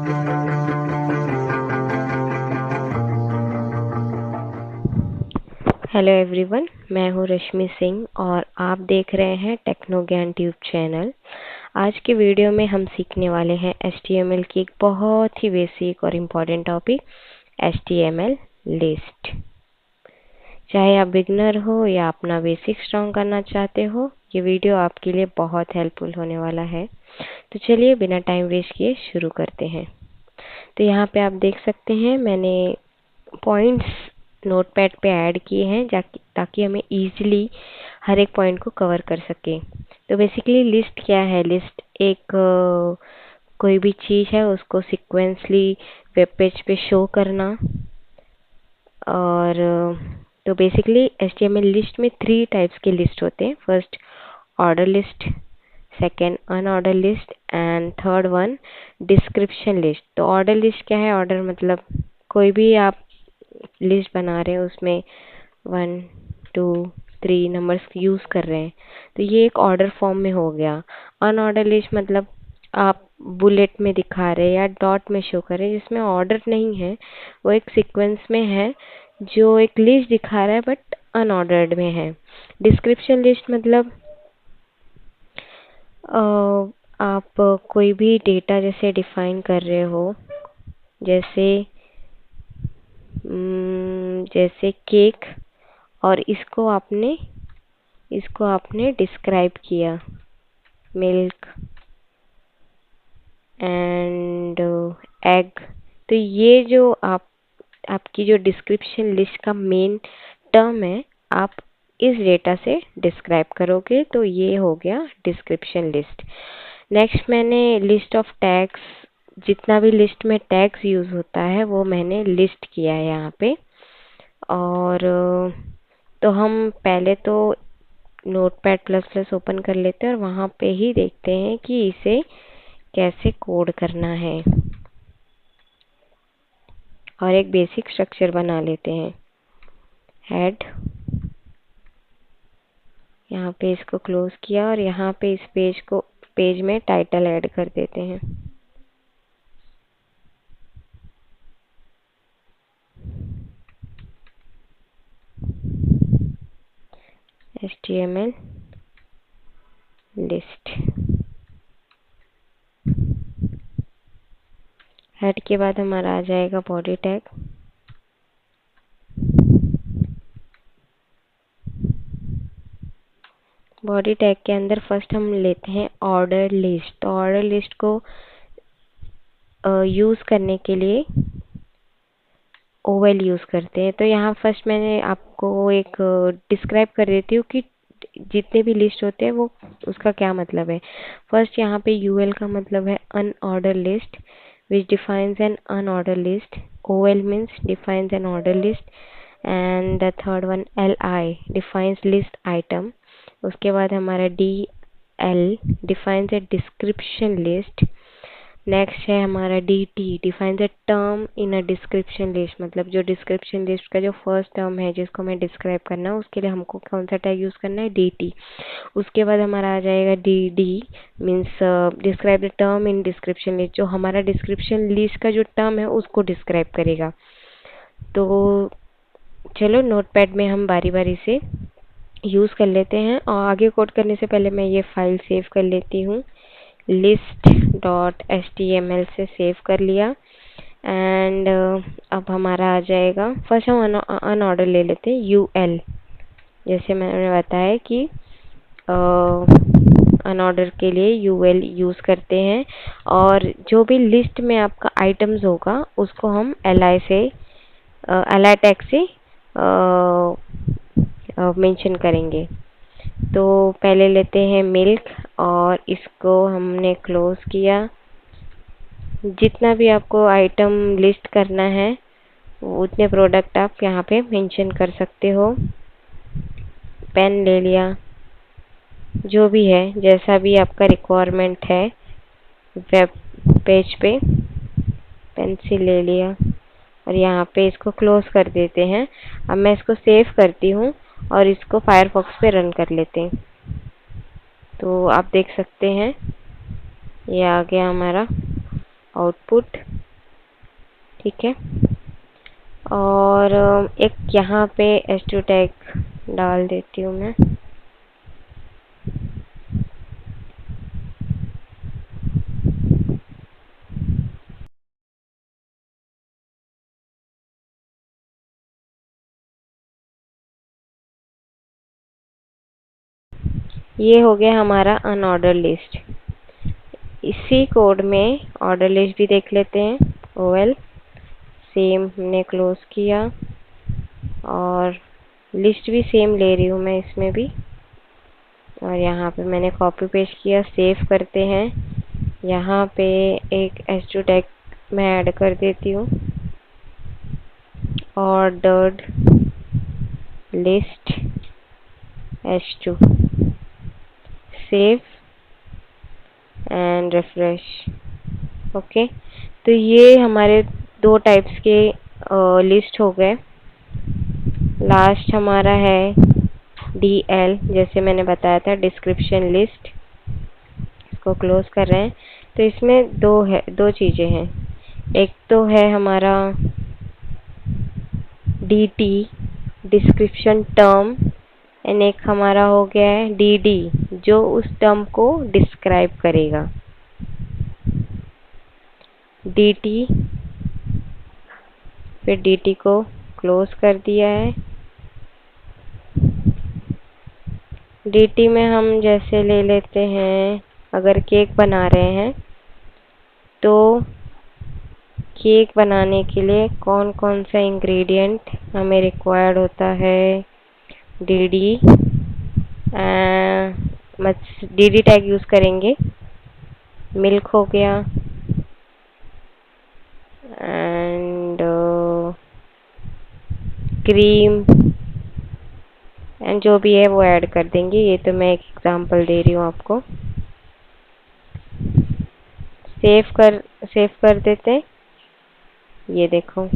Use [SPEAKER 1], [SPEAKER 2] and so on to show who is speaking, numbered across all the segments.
[SPEAKER 1] Hello everyone, मैं हूँ रश्मि सिंह और आप देख रहे हैं टेक्नो ज्ञान ट्यूब चैनल। आज के वीडियो में हम सीखने वाले हैं HTML की एक बहुत ही बेसिक और इम्पॉर्टेंट टॉपिक HTML लिस्ट। चाहे आप बिगनर हो या अपना बेसिक स्ट्रॉन्ग करना चाहते हो, ये वीडियो आपके लिए बहुत हेल्पफुल होने वाला है। तो चलिए बिना टाइम वेस्ट किए शुरू करते हैं। तो यहाँ पे आप देख सकते हैं मैंने पॉइंट्स नोटपैड पे ऐड किए हैं ताकि हमें इजीली हर एक पॉइंट को कवर कर सके। तो बेसिकली लिस्ट क्या है? लिस्ट एक कोई भी चीज़ है उसको सीक्वेंसली वेब पेज पे शो करना। और तो बेसिकली HTML लिस्ट में 3 टाइप्स के लिस्ट होते हैं। First order list, second unordered list and third one description list. तो ऑर्डर लिस्ट क्या है? ऑर्डर मतलब कोई भी आप लिस्ट बना रहे हैं उसमें 1 2 3 नंबर्स यूज़ कर रहे हैं, तो ये एक ऑर्डर फॉर्म में हो गया। अनऑर्डर लिस्ट मतलब आप बुलेट में दिखा रहे हैं या डॉट में शो कर रहे हैं जिसमें ऑर्डर नहीं है, वो एक सीक्वेंस में है जो एक लिस्ट दिखा रहा है बट अनऑर्डर्ड में है। डिस्क्रिप्शन लिस्ट मतलब आप कोई भी डेटा जैसे डिफाइन कर रहे हो, जैसे जैसे केक, और इसको आपने डिस्क्राइब किया, मिल्क एंड एग। तो ये जो आपकी जो डिस्क्रिप्शन लिस्ट का मेन टर्म है, आप इस डेटा से डिस्क्राइब करोगे, तो ये हो गया डिस्क्रिप्शन लिस्ट। नेक्स्ट मैंने लिस्ट ऑफ टैग्स, जितना भी लिस्ट में टैग्स यूज़ होता है वो मैंने लिस्ट किया है यहाँ पे। और तो हम पहले तो नोटपैड प्लस प्लस ओपन कर लेते हैं और वहाँ पे ही देखते हैं कि इसे कैसे कोड करना है, और एक बेसिक स्ट्रक्चर बना लेते हैं। हेड, यहाँ पे इसको क्लोज किया और यहाँ पे इस पेज में टाइटल ऐड कर देते हैं। HTML list. हेड के बाद हमारा आ जाएगा बॉडी टैग। बॉडी टैग के अंदर फर्स्ट हम लेते हैं ऑर्डर लिस्ट। तो ऑर्डर लिस्ट को यूज़ करने के लिए ओवल यूज़ करते हैं। तो यहाँ फर्स्ट मैंने आपको एक डिस्क्राइब कर देती हूँ कि जितने भी लिस्ट होते हैं वो उसका क्या मतलब है। फर्स्ट यहाँ पे UL का मतलब है unordered list which defines N unordered list. OL means defines N order list and the third one LI defines list item. उसके बाद हमारा DL defines a description list. Next है हमारा DT defines a term in a description list, मतलब जो description list का जो first term है जिसको हमें डिस्क्राइब करना है उसके लिए हमको कौन सा टैग यूज़ करना है? DT। उसके बाद हमारा आ जाएगा DD means describe the term in description list, जो हमारा डिस्क्रिप्शन लिस्ट का जो टर्म है उसको डिस्क्राइब करेगा। तो चलो नोटपैड में हम बारी बारी से यूज़ कर लेते हैं, और आगे कोड करने से पहले मैं ये फाइल सेव कर लेती हूँ। list.html से सेव कर लिया एंड अब हमारा आ जाएगा, फर्स्ट हम अनऑर्डर ले लेते हैं UL। जैसे मैंने बताया कि अनऑर्डर के लिए UL यूज़ करते हैं, और जो भी लिस्ट में आपका आइटम्स होगा उसको हम LI टैग से मेंशन करेंगे। तो पहले लेते हैं मिल्क और इसको हमने क्लोज किया। जितना भी आपको आइटम लिस्ट करना है उतने प्रोडक्ट आप यहाँ पे मेंशन कर सकते हो। पेन ले लिया, जो भी है जैसा भी आपका रिक्वायरमेंट है वेब पेज पे। पेंसिल ले लिया और यहाँ पे इसको क्लोज कर देते हैं। अब मैं इसको सेव करती हूँ और इसको फायरफॉक्स पे रन कर लेते हैं। तो आप देख सकते हैं ये आ गया हमारा आउटपुट। ठीक है। और एक यहाँ पे h2 टैग डाल देती हूँ मैं। ये हो गया हमारा अनऑर्डर लिस्ट। इसी कोड में ऑर्डर लिस्ट भी देख लेते हैं। OL सेम हमने क्लोज किया और लिस्ट भी सेम ले रही हूँ मैं इसमें भी। और यहाँ पे मैंने कॉपी पेस्ट किया, सेव करते हैं। यहाँ पे एक h2 टैग मैं ऐड कर देती हूँ, ordered list h2, save and refresh. Okay, तो ये हमारे 2 टाइप्स के लिस्ट हो गए। लास्ट हमारा है DL, जैसे मैंने बताया था, डिस्क्रिप्शन लिस्ट। इसको क्लोज कर रहे हैं। तो इसमें दो चीज़ें हैं। एक तो है हमारा DT, डिस्क्रिप्शन टर्म, एंड एक हमारा हो गया है DD, जो उस टर्म को डिस्क्राइब करेगा। DT, फिर DT को क्लोज कर दिया है। DT में हम जैसे ले लेते हैं, अगर केक बना रहे हैं तो केक बनाने के लिए कौन कौन सा इंग्रेडिएंट हमें रिक्वायर्ड होता है। DD DD टैग यूज़ करेंगे। मिल्क हो गया एंड क्रीम एंड जो भी है वो ऐड कर देंगे। ये तो मैं एक एग्जांपल दे रही हूँ आपको। सेव कर देते हैं। ये देखो,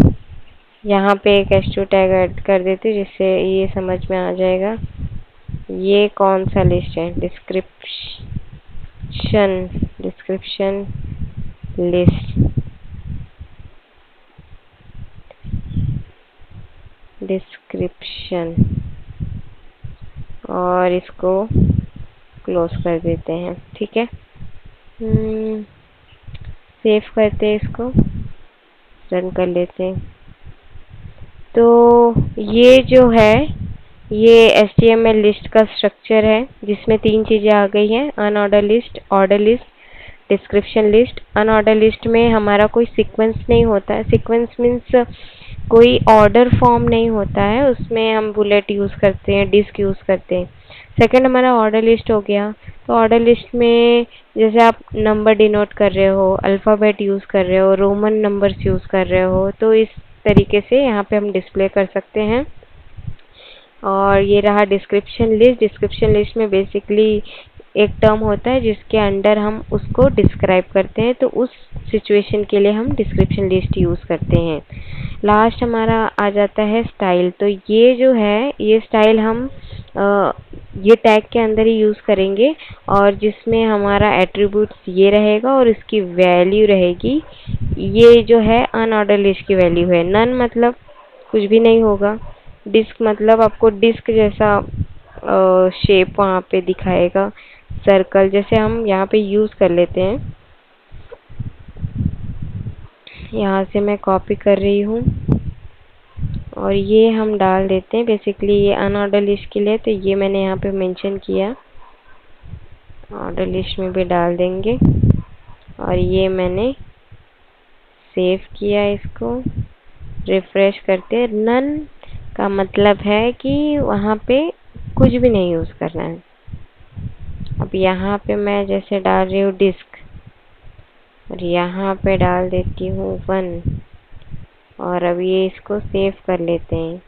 [SPEAKER 1] यहाँ पे एक h2 टैग ऐड कर देते हैं जिससे ये समझ में आ जाएगा ये कौन सा लिस्ट है। डिस्क्रिप्शन लिस्ट, डिस्क्रिप्शन, और इसको क्लोज कर देते हैं। ठीक है, सेव करते हैं, इसको रन कर लेते हैं। तो ये जो है ये HTML लिस्ट का स्ट्रक्चर है जिसमें 3 चीज़ें आ गई हैं, unordered list, order list, description list. Unordered list में हमारा कोई सीक्वेंस नहीं होता है। सीक्वेंस मीन्स कोई ऑर्डर फॉर्म नहीं होता है, उसमें हम बुलेट यूज़ करते हैं, डिस्क यूज़ करते हैं। सेकंड हमारा ऑर्डर लिस्ट हो गया। तो ऑर्डर लिस्ट में जैसे आप नंबर डिनोट कर रहे हो, अल्फ़ाबेट यूज़ कर रहे हो, रोमन नंबर्स यूज़ कर रहे हो, तो इस तरीके से यहाँ पे हम डिस्प्ले कर सकते हैं। और ये रहा डिस्क्रिप्शन लिस्ट। डिस्क्रिप्शन लिस्ट में बेसिकली एक टर्म होता है जिसके अंडर हम उसको डिस्क्राइब करते हैं, तो उस सिचुएशन के लिए हम डिस्क्रिप्शन लिस्ट यूज़ करते हैं। लास्ट हमारा आ जाता है स्टाइल। तो ये जो है ये स्टाइल हम ये टैग के अंदर ही यूज़ करेंगे और जिसमें हमारा एट्रीब्यूट्स ये रहेगा और इसकी वैल्यू रहेगी। ये जो है अनऑर्डर लिस्ट की वैल्यू है। नन मतलब कुछ भी नहीं होगा। डिस्क मतलब आपको डिस्क जैसा शेप वहाँ पे दिखाएगा, सर्कल जैसे हम यहाँ पे यूज़ कर लेते हैं। यहाँ से मैं कॉपी कर रही हूँ और ये हम डाल देते हैं। बेसिकली ये अनऑर्डर लिस्ट के लिए, तो ये मैंने यहाँ पे मेंशन किया, ऑर्डर लिस्ट में भी डाल देंगे। और ये मैंने सेव किया, इसको रिफ्रेश करते। नन का मतलब है कि वहाँ पे कुछ भी नहीं यूज़ करना है। अब यहाँ पे मैं जैसे डाल रही हूँ डिस्क और यहाँ पे डाल देती हूँ 1 और अब ये इसको सेव कर लेते हैं,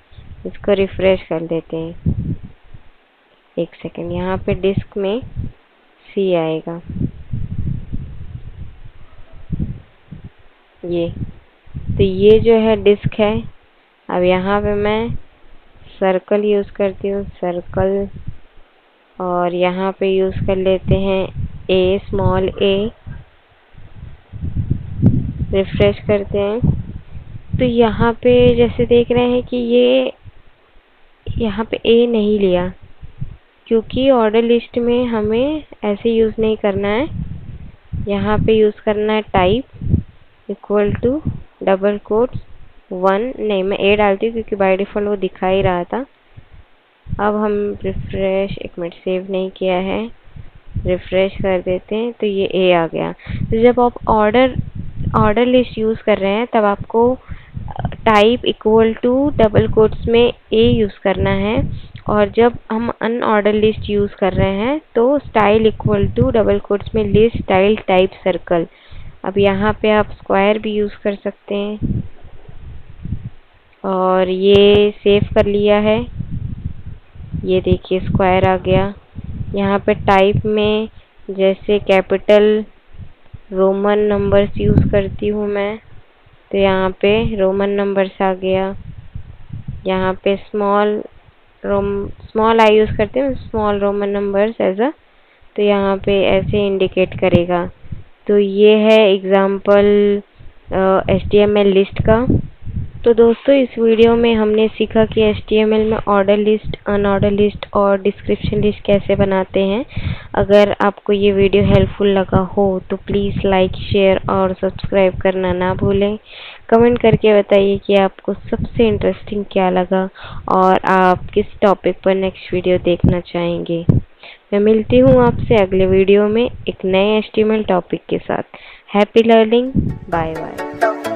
[SPEAKER 1] इसको रिफ्रेश कर लेते हैं। एक सेकेंड, यहाँ पे डिस्क में C आएगा। ये तो ये जो है डिस्क है। अब यहाँ पे मैं सर्कल यूज़ करती हूँ, सर्कल, और यहाँ पे यूज़ कर लेते हैं स्मॉल a, रिफ्रेश करते हैं। तो यहाँ पे जैसे देख रहे हैं कि ये यहाँ पे ए नहीं लिया, क्योंकि ऑर्डर लिस्ट में हमें ऐसे यूज़ नहीं करना है। यहाँ पे यूज़ करना है type equal to double quotes 1, नहीं मैं ए डालती हूँ क्योंकि बाय डिफ़ॉल्ट वो दिखा ही रहा था। अब हम रिफ्रेश, एक मिनट, सेव नहीं किया है, रिफ्रेश कर देते हैं तो ये ए आ गया। तो जब आप ऑर्डर लिस्ट यूज़ कर रहे हैं तब आपको type equal to double quotes में ए यूज़ करना है, और जब हम अनऑर्डर लिस्ट यूज़ कर रहे हैं तो style equal to double quotes में लिस्ट स्टाइल टाइप सर्कल। अब यहाँ पे आप स्क्वायर भी यूज़ कर सकते हैं, और ये सेव कर लिया है। ये देखिए स्क्वायर आ गया। यहाँ पे टाइप में जैसे कैपिटल रोमन नंबर्स यूज़ करती हूँ मैं, तो यहाँ पे रोमन नंबर्स आ गया। यहाँ पे स्मॉल आई यूज़ करते हैं, small roman numbers as a, तो यहाँ पे ऐसे इंडिकेट करेगा। तो ये है एग्जाम्पल HTML लिस्ट का। तो दोस्तों इस वीडियो में हमने सीखा कि HTML में ऑर्डर लिस्ट, अनऑर्डर लिस्ट और डिस्क्रिप्शन लिस्ट कैसे बनाते हैं। अगर आपको ये वीडियो हेल्पफुल लगा हो तो प्लीज़ लाइक, शेयर और सब्सक्राइब करना ना भूलें। कमेंट करके बताइए कि आपको सबसे इंटरेस्टिंग क्या लगा और आप किस टॉपिक पर नेक्स्ट वीडियो देखना चाहेंगे। मैं मिलती हूँ आपसे अगले वीडियो में एक नए HTML टॉपिक के साथ। Happy learning, bye bye.